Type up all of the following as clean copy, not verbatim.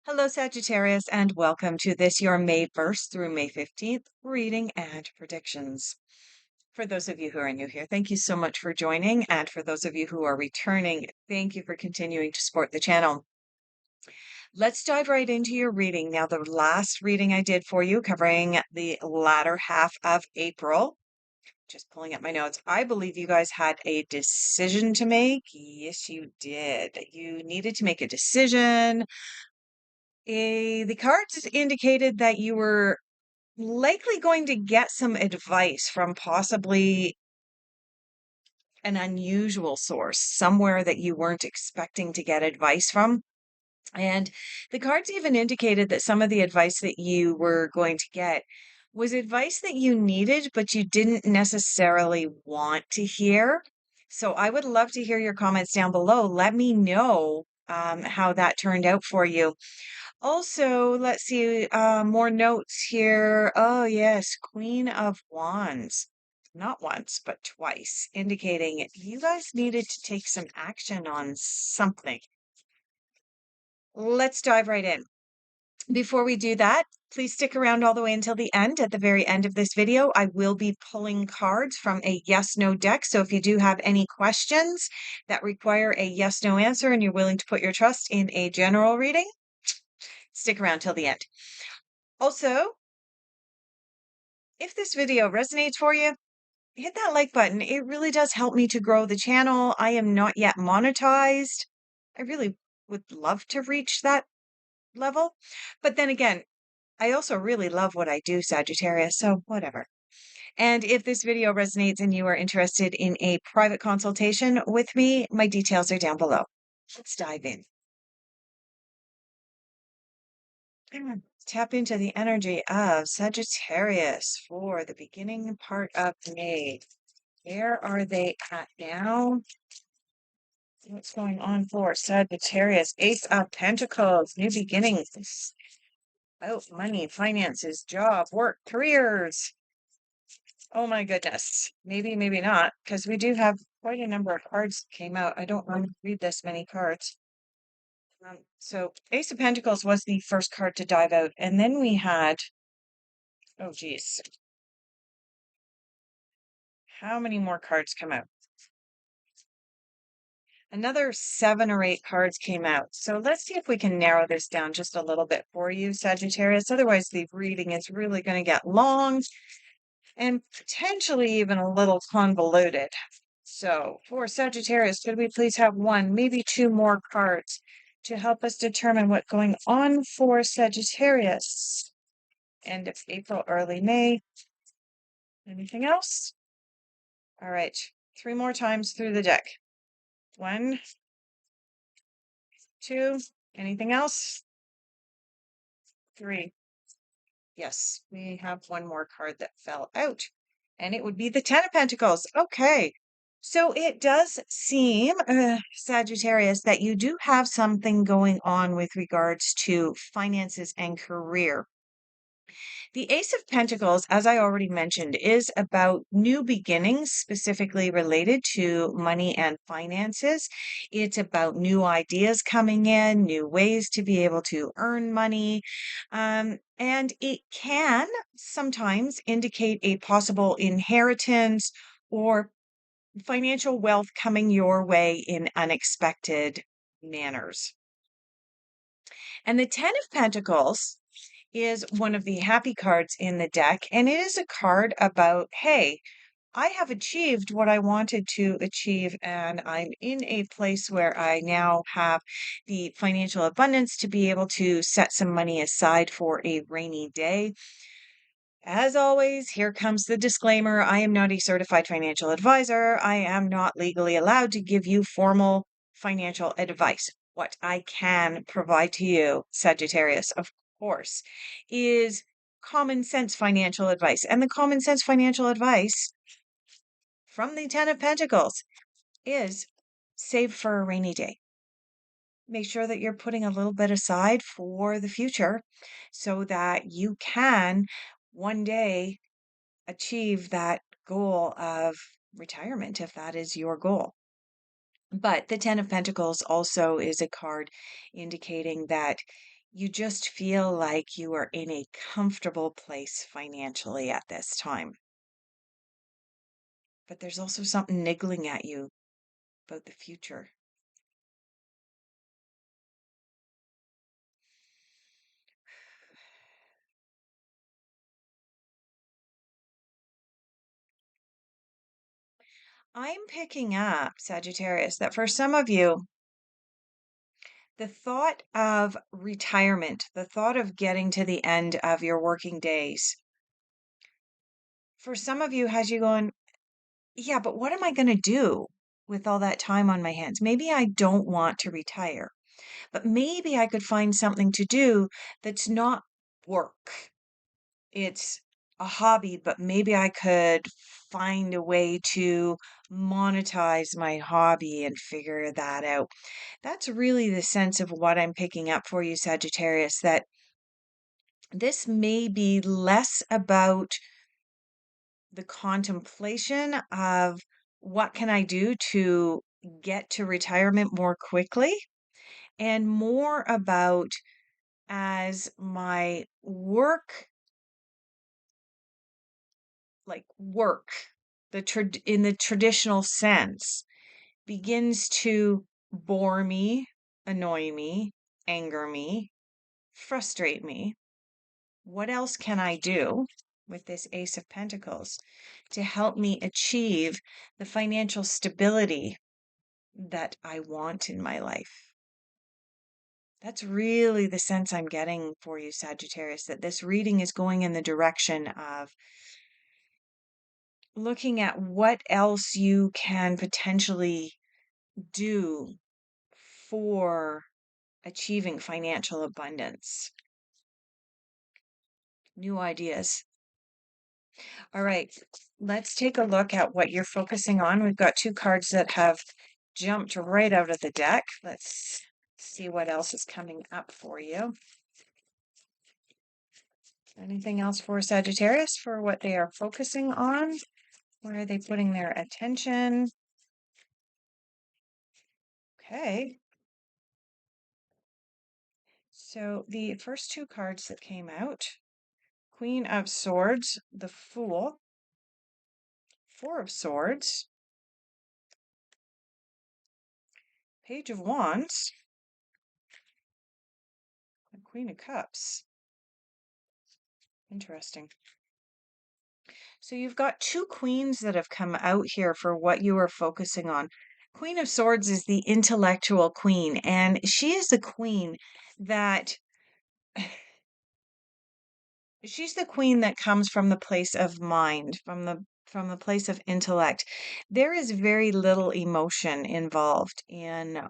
Hello, Sagittarius, and welcome to this, your May 1st through May 15th reading and predictions. For those of you who are new here, thank you so much for joining. And for those of you who are returning, thank you for continuing to support the channel. Let's dive right into your reading. Now, the last reading I did for you, covering the latter half of April, just pulling up my notes. I believe you guys had a decision to make. Yes, you did. You needed to make a decision. The cards indicated that you were likely going to get some advice from possibly an unusual source, somewhere that you weren't expecting to get advice from. And the cards even indicated that some of the advice that you were going to get was advice that you needed, but you didn't necessarily want to hear. So I would love to hear your comments down below. Let me know how that turned out for you. Also, let's see, more notes here. Oh, yes, Queen of Wands. Not once, but twice, indicating you guys needed to take some action on something. Let's dive right in. Before we do that, please stick around all the way until the end. At the very end of this video, I will be pulling cards from a yes-no deck. So if you do have any questions that require a yes-no answer and you're willing to put your trust in a general reading, stick around till the end. Also, if this video resonates for you, hit that like button. It really does help me to grow the channel. I am not yet monetized. I really would love to reach that level. But then again, I also really love what I do, Sagittarius, so whatever. And if this video resonates and you are interested in a private consultation with me, my details are down below. Let's dive in. Tap into the energy of Sagittarius for the beginning part of May. Where are they at now? What's going on for Sagittarius? Ace of Pentacles, new beginnings. Oh, money, finances, job, work, careers. Oh my goodness. Maybe, maybe not, because we do have quite a number of cards that came out. I don't want to read this many cards. So Ace of Pentacles was the first card to dive out. And then we had, oh geez, how many more cards come out? Another 7 or 8 cards came out. So let's see if we can narrow this down just a little bit for you, Sagittarius. Otherwise, the reading is really going to get long and potentially even a little convoluted. So for Sagittarius, could we please have one, maybe 2 more cards to help us determine what's going on for Sagittarius? End of April, early May. Anything else? All right, 3 more times through the deck. 1, 2, anything else? 3. Yes, we have one more card that fell out, and it would be the Ten of Pentacles. Okay, so it does seem, Sagittarius, that you do have something going on with regards to finances and career. The Ace of Pentacles, as I already mentioned, is about new beginnings, specifically related to money and finances. It's about new ideas coming in, new ways to be able to earn money. And it can sometimes indicate a possible inheritance or financial wealth coming your way in unexpected manners. And the Ten of Pentacles is one of the happy cards in the deck, and it is a card about, hey, I have achieved what I wanted to achieve, and I'm in a place where I now have the financial abundance to be able to set some money aside for a rainy day. As always, here comes the disclaimer. I am not a certified financial advisor. I am not legally allowed to give you formal financial advice. What I can provide to you, Sagittarius, of course, is common sense financial advice. And the common sense financial advice from the Ten of Pentacles is save for a rainy day. Make sure that you're putting a little bit aside for the future so that you can one day achieve that goal of retirement if that is your goal. But the Ten of Pentacles also is a card indicating that You just feel like you are in a comfortable place financially at this time. But there's also something niggling at you about the future. I'm picking up, Sagittarius, that for some of you, the thought of retirement, the thought of getting to the end of your working days, for some of you has you going, yeah, but what am I going to do with all that time on my hands? Maybe I don't want to retire, but maybe I could find something to do that's not work. It's a hobby, but maybe I could find a way to monetize my hobby and figure that out. That's really the sense of what I'm picking up for you, Sagittarius, that this may be less about the contemplation of what can I do to get to retirement more quickly, and more about as my work, like work, in the traditional sense, begins to bore me, annoy me, anger me, frustrate me. What else can I do with this Ace of Pentacles to help me achieve the financial stability that I want in my life? That's really the sense I'm getting for you, Sagittarius, that this reading is going in the direction of looking at what else you can potentially do for achieving financial abundance. New ideas. All right, let's take a look at what you're focusing on. We've got two cards that have jumped right out of the deck. Let's see what else is coming up for you. Anything else for Sagittarius for what they are focusing on? Where are they putting their attention? Okay. So the first two cards that came out, Queen of Swords, the Fool, Four of Swords, Page of Wands, and Queen of Cups. Interesting. So you've got two queens that have come out here for what you are focusing on. Queen of Swords is the intellectual queen, and she is the queen that she's the queen that comes from the place of mind, from the place of intellect. There is very little emotion involved in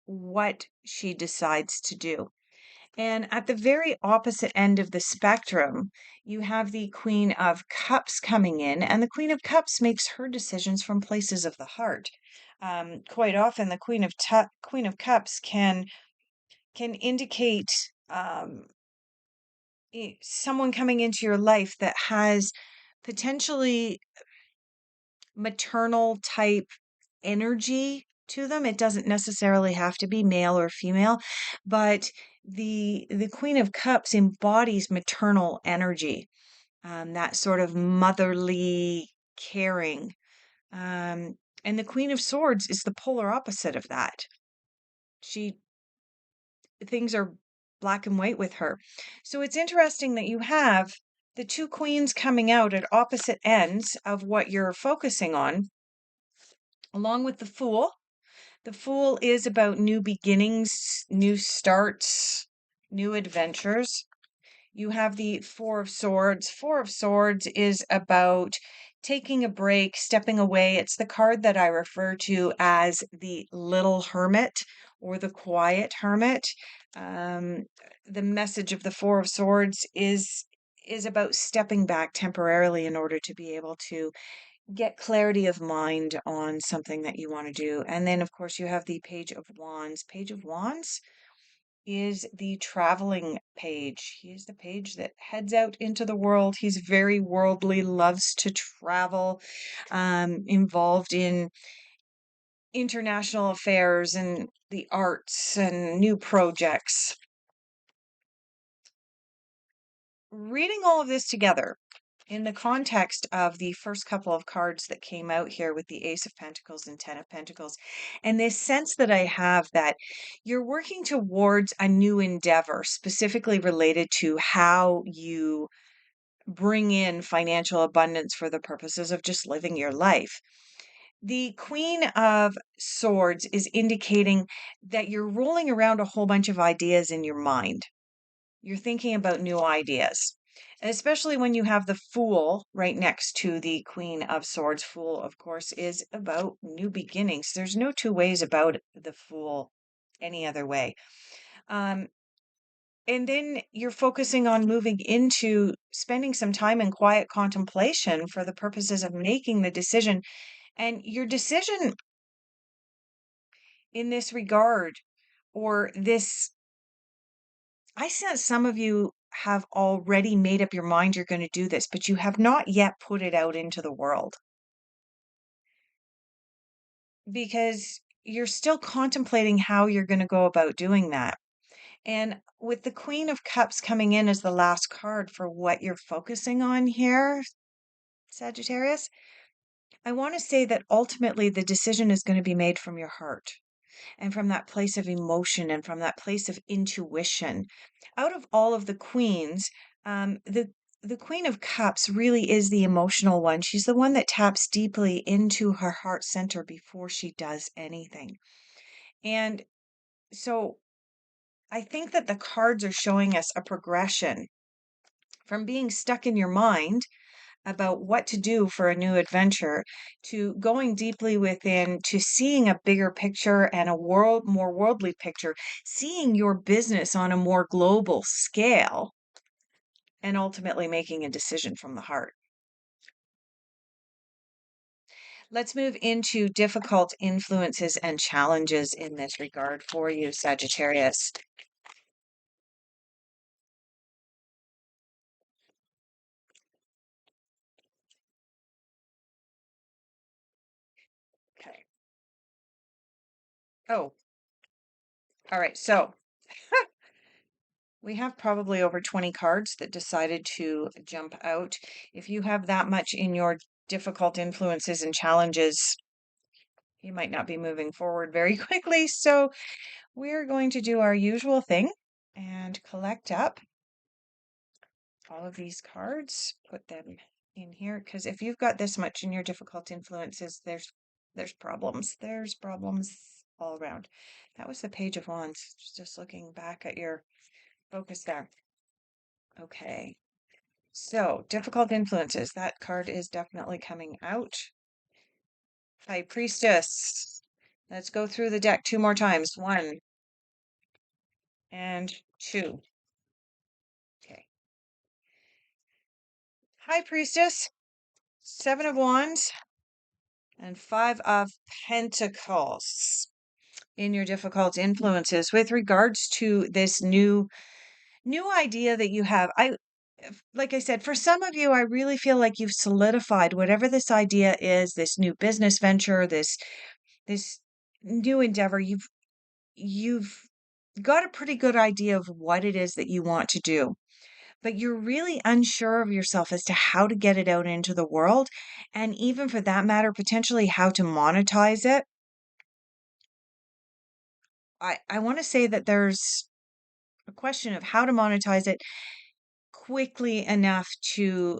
what she decides to do. And at the very opposite end of the spectrum, you have the Queen of Cups coming in, and the Queen of Cups makes her decisions from places of the heart. Quite often, the Queen of Cups can indicate someone coming into your life that has potentially maternal type energy to them. It doesn't necessarily have to be male or female, but the Queen of Cups embodies maternal energy, that sort of motherly caring. And the Queen of Swords is the polar opposite of that. She Things are black and white with her. So it's interesting that you have the two queens coming out at opposite ends of what you're focusing on, along with the Fool. The Fool is about new beginnings, new starts, new adventures. You have the Four of Swords. Four of Swords is about taking a break, stepping away. It's the card that I refer to as the little hermit or the quiet hermit. Um, the message of the Four of Swords is about stepping back temporarily in order to be able to get clarity of mind on something that you want to do. And then, of course, you have the Page of Wands. Page of Wands is the traveling page. He is the page that heads out into the world. He's very worldly, loves to travel, involved in international affairs and the arts and new projects. reading all of this together in the context of the first couple of cards that came out here with the Ace of Pentacles and Ten of Pentacles, and this sense that I have that you're working towards a new endeavor, specifically related to how you bring in financial abundance for the purposes of just living your life. The Queen of Swords is indicating that you're rolling around a whole bunch of ideas in your mind. You're thinking about new ideas. And especially when you have the Fool right next to the Queen of Swords. Fool, of course, is about new beginnings. There's no two ways about the Fool any other way. And then you're focusing on moving into spending some time in quiet contemplation for the purposes of making the decision. And your decision in this regard, or this, I sense some of you have already made up your mind you're going to do this, but you have not yet put it out into the world because you're still contemplating how you're going to go about doing that. And with the Queen of Cups coming in as the last card for what you're focusing on here, Sagittarius, I want to say that ultimately the decision is going to be made from your heart and from that place of emotion and from that place of intuition. Out of all of the queens, the Queen of Cups really is the emotional one. She's the one that taps deeply into her heart center before she does anything. And so I think that the cards are showing us a progression from being stuck in your mind about what to do for a new adventure to going deeply within to seeing a bigger picture and a more worldly picture, seeing your business on a more global scale, and ultimately making a decision from the heart. Let's move into difficult influences and challenges in this regard for you, Sagittarius. Okay. Oh, all right. So we have probably over 20 cards that decided to jump out. If you have that much in your difficult influences and challenges, you might not be moving forward very quickly. So we're going to do our usual thing and collect up all of these cards, put them in here, because if you've got this much in your difficult influences, there's problems. There's problems all around. That was the Page of Wands. Just looking back at your focus there. Okay. So, difficult influences. That card is definitely coming out. High Priestess. Let's go through the deck two more times. One and two. Okay. High Priestess, Seven of Wands, and Five of Pentacles in your difficult influences with regards to this new idea that you have. Like I said, for some of you, I really feel like you've solidified whatever this idea is, this new business venture, this new endeavor. You've got a pretty good idea of what it is that you want to do, but you're really unsure of yourself as to how to get it out into the world, and even for that matter, potentially how to monetize it. I want to say that there's a question of how to monetize it quickly enough to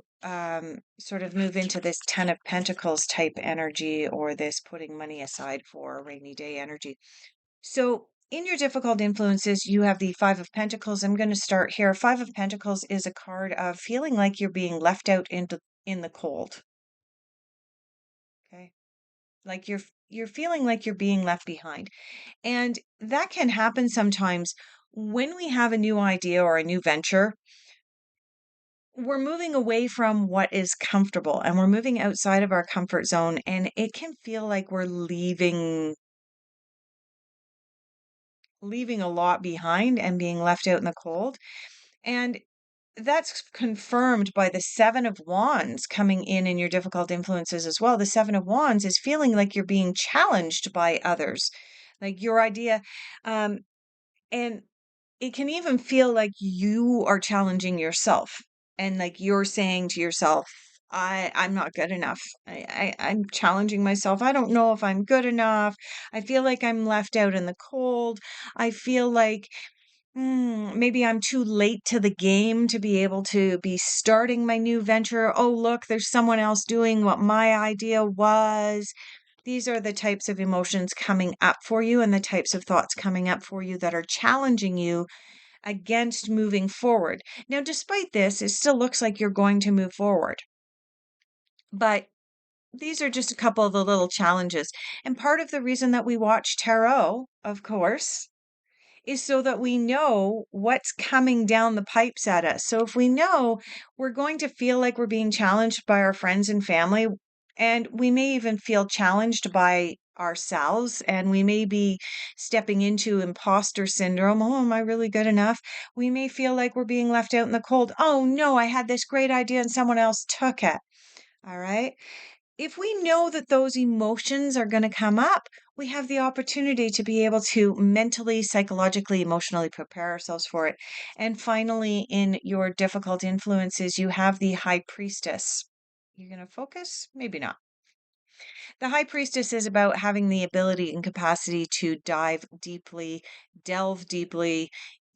sort of move into this Ten of Pentacles type energy, or this putting money aside for a rainy day energy. So in your difficult influences, you have the Five of Pentacles. I'm going to start here. Five of Pentacles is a card of feeling like you're being left out in the cold. Okay. Like you're feeling like you're being left behind. And that can happen sometimes when we have a new idea or a new venture. We're moving away from what is comfortable and we're moving outside of our comfort zone, and it can feel like we're leaving a lot behind and being left out in the cold. And that's confirmed by the Seven of Wands coming in your difficult influences as well. The Seven of Wands is feeling like you're being challenged by others, like your idea. And it can even feel like you are challenging yourself. and like you're saying to yourself, I'm not good enough. I'm challenging myself. I don't know if I'm good enough. I feel like I'm left out in the cold. I feel like maybe I'm too late to the game to be able to be starting my new venture. Oh, look, there's someone else doing what my idea was. These are the types of emotions coming up for you and the types of thoughts coming up for you that are challenging you against moving forward. Now, despite this, it still looks like you're going to move forward. But these are just a couple of the little challenges. And part of the reason that we watch tarot, of course, is so that we know what's coming down the pipes at us. So if we know we're going to feel like we're being challenged by our friends and family, and we may even feel challenged by ourselves, and we may be stepping into imposter syndrome. Oh, am I really good enough? We may feel like we're being left out in the cold. Oh, no, I had this great idea and someone else took it. All right. If we know that those emotions are going to come up, we have the opportunity to be able to mentally, psychologically, emotionally prepare ourselves for it. And finally, in your difficult influences, you have the high priestess. You're going to focus? Maybe not. The high priestess is about having the ability and capacity to delve deeply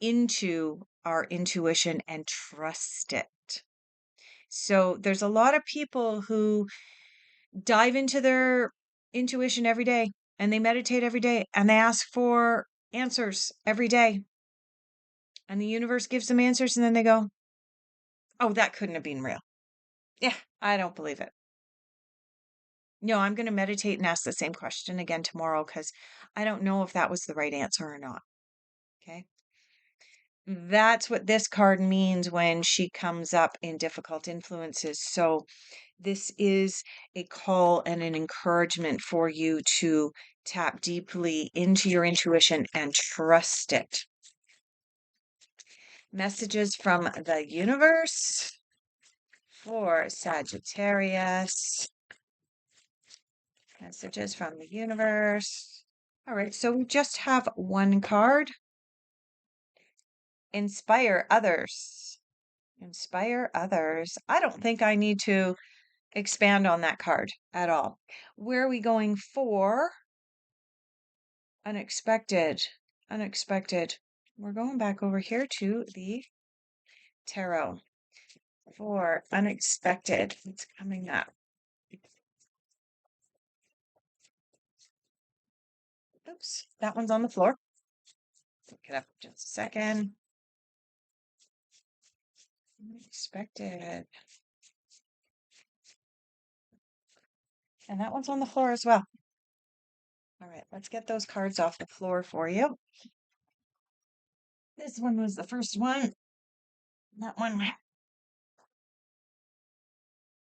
into our intuition and trust it. So there's a lot of people who dive into their intuition every day and they meditate every day and they ask for answers every day. And the universe gives them answers and then they go, oh, that couldn't have been real. Yeah, I don't believe it. No, I'm going to meditate and ask the same question again tomorrow because I don't know if that was the right answer or not. Okay. That's what this card means when she comes up in difficult influences. So, this is a call and an encouragement for you to tap deeply into your intuition and trust it. Messages from the universe for Sagittarius. Messages from the universe. All right, so we just have one card. Inspire others. Inspire others. I don't think I need to expand on that card at all. Where are we going for? Unexpected. Unexpected. We're going back over here to the tarot for unexpected. It's coming up. Oops, that one's on the floor. Pick it up just a second. Unexpected. And that one's on the floor as well. All right, let's get those cards off the floor for you. This one was the first one. That one.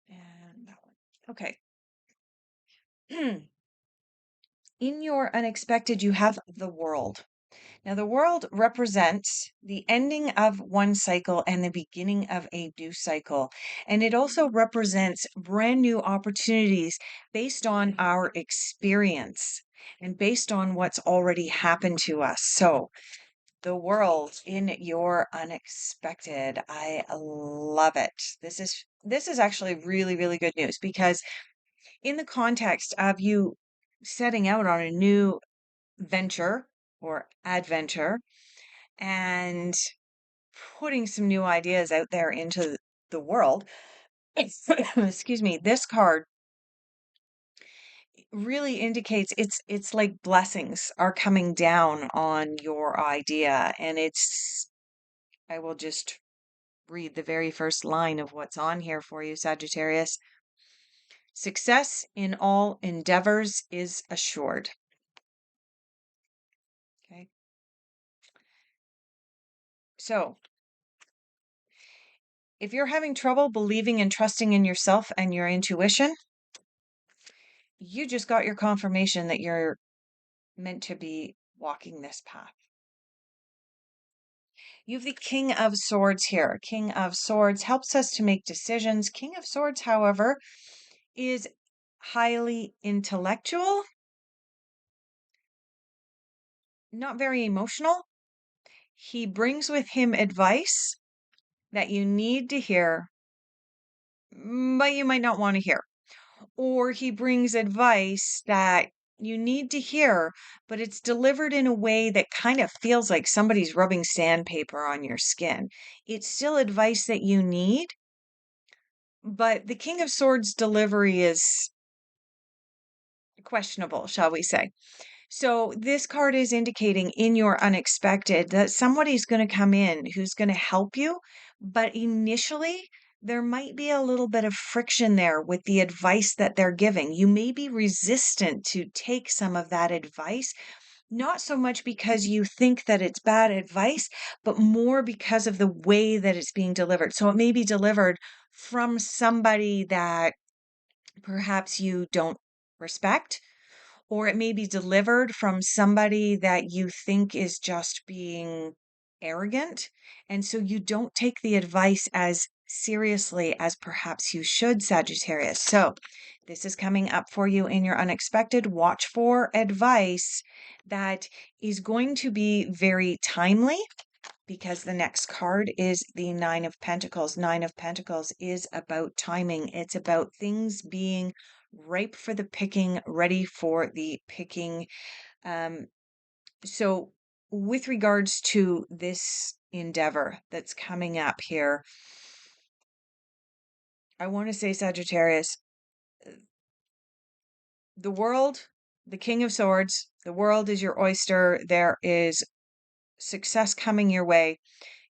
And that one. Okay. In your unexpected, you have the world. Now, the world represents the ending of one cycle and the beginning of a new cycle. And it also represents brand new opportunities based on our experience and based on what's already happened to us. So, the world in your unexpected. I love it. This is actually really, really good news because in the context of you setting out on a new venture or adventure and putting some new ideas out there into the world. Excuse me, this card really indicates it's like blessings are coming down on your idea, and I will just read the very first line of what's on here for you, Sagittarius. Success in all endeavors is assured. Okay. So, if you're having trouble believing and trusting in yourself and your intuition, you just got your confirmation that you're meant to be walking this path. You have the King of Swords here. King of Swords helps us to make decisions. King of Swords, however, is highly intellectual, not very emotional. He brings with him advice, that you need to hear, but you might not want to hear. Or he brings advice that you need to hear, but it's delivered in a way that kind of feels like somebody's rubbing sandpaper on your skin. It's still advice that you need, but the King of Swords delivery is questionable, shall we say. So this card is indicating in your unexpected that somebody's going to come in who's going to help you, but initially there might be a little bit of friction there with the advice that they're giving. You may be resistant to take some of that advice, not so much because you think that it's bad advice, but more because of the way that it's being delivered. So it may be delivered from somebody that perhaps you don't respect, or it may be delivered from somebody that you think is just being arrogant. And so you don't take the advice as seriously as perhaps you should, Sagittarius. So this is coming up for you in your unexpected. Watch for advice that is going to be very timely, because the next card is the Nine of Pentacles. Nine of Pentacles is about timing. It's about things being ripe for the picking, ready for the picking. Um, so with regards to this endeavor that's coming up here, I want to say, Sagittarius, the world, the King of Swords, the world is your oyster. There is success coming your way.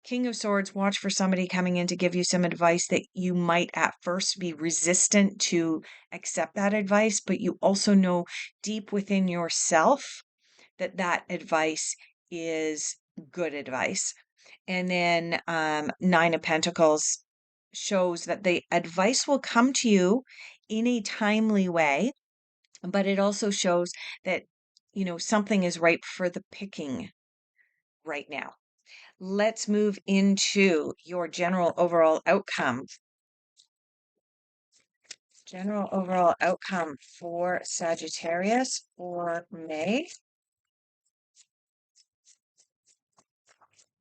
King of Swords, watch for somebody coming in to give you some advice that you might at first be resistant to accept that advice, but you also know deep within yourself that that advice is good advice. And then Nine of Pentacles shows that the advice will come to you in a timely way, but it also shows that, something is ripe for the picking right now. Let's move into your general overall outcome. General overall outcome for Sagittarius for May.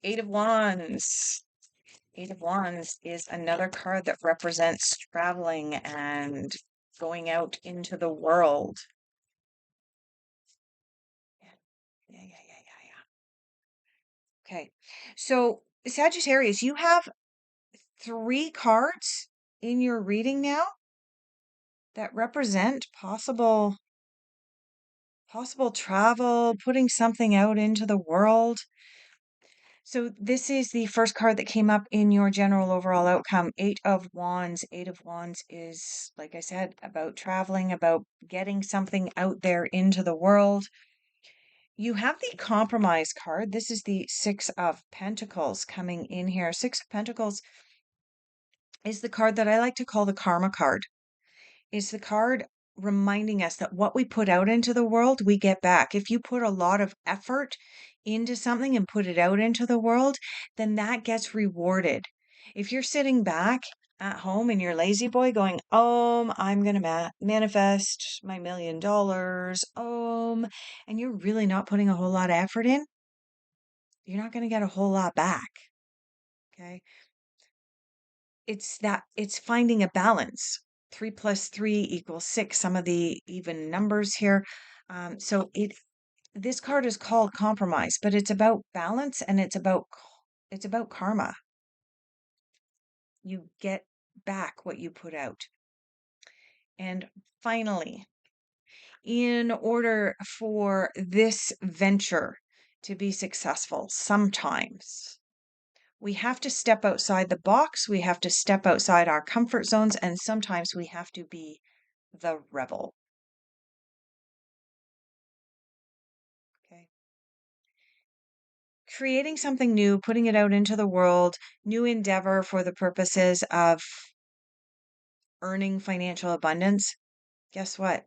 Eight of Wands. Eight of Wands is another card that represents traveling and going out into the world. Yeah. Okay. So, Sagittarius, you have three cards in your reading now that represent possible travel, putting something out into the world. So this is the first card that came up in your general overall outcome, Eight of Wands. Eight of Wands is, like I said, about traveling, about getting something out there into the world. You have the Compromise card. This is the Six of Pentacles coming in here. Six of Pentacles is the card that I like to call the Karma card. Is the card reminding us that what we put out into the world, we get back. If you put a lot of effort into something and put it out into the world, then that gets rewarded. If you're sitting back at home and you're lazy boy going, I'm going to manifest my $1,000,000, and you're really not putting a whole lot of effort in, you're not going to get a whole lot back. Okay. It's finding a balance. 3 plus 3 equals 6, some of the even numbers here. So this card is called Compromise, but it's about balance, and it's about karma. You get back what you put out. And finally, in order for this venture to be successful, sometimes we have to step outside the box, we have to step outside our comfort zones, and sometimes we have to be the rebel. Okay. Creating something new, putting it out into the world, new endeavor for the purposes of earning financial abundance. Guess what?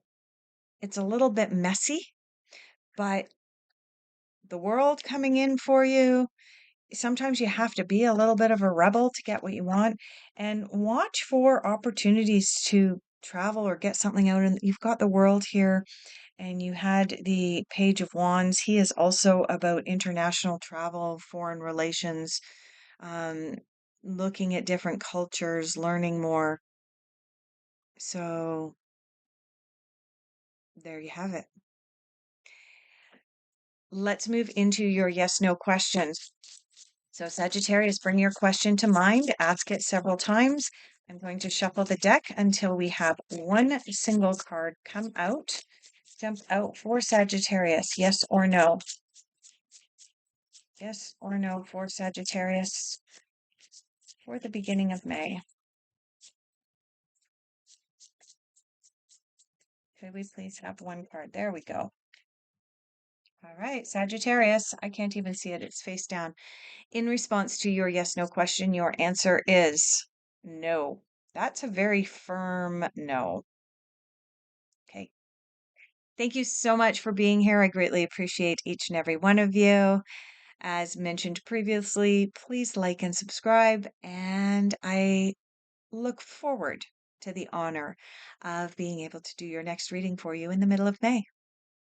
It's a little bit messy, but the world coming in for you, sometimes you have to be a little bit of a rebel to get what you want, and watch for opportunities to travel or get something out. And you've got the world here, and you had the Page of Wands. He is also about international travel, foreign relations. Um, looking at different cultures, learning more. So there you have it. Let's move into your yes no questions. So, Sagittarius, bring your question to mind, ask it several times. I'm going to shuffle the deck until we have one single card come out, jump out for Sagittarius. Yes or no? Yes or no for Sagittarius for the beginning of May. Could we please have one card? There we go. All right, Sagittarius, I can't even see it, it's face down. In response to your yes no question, your answer is no. That's a very firm no. Okay. Thank you so much for being here. I greatly appreciate each and every one of you. As mentioned previously, please like and subscribe, and I look forward to the honor of being able to do your next reading for you in the middle of May.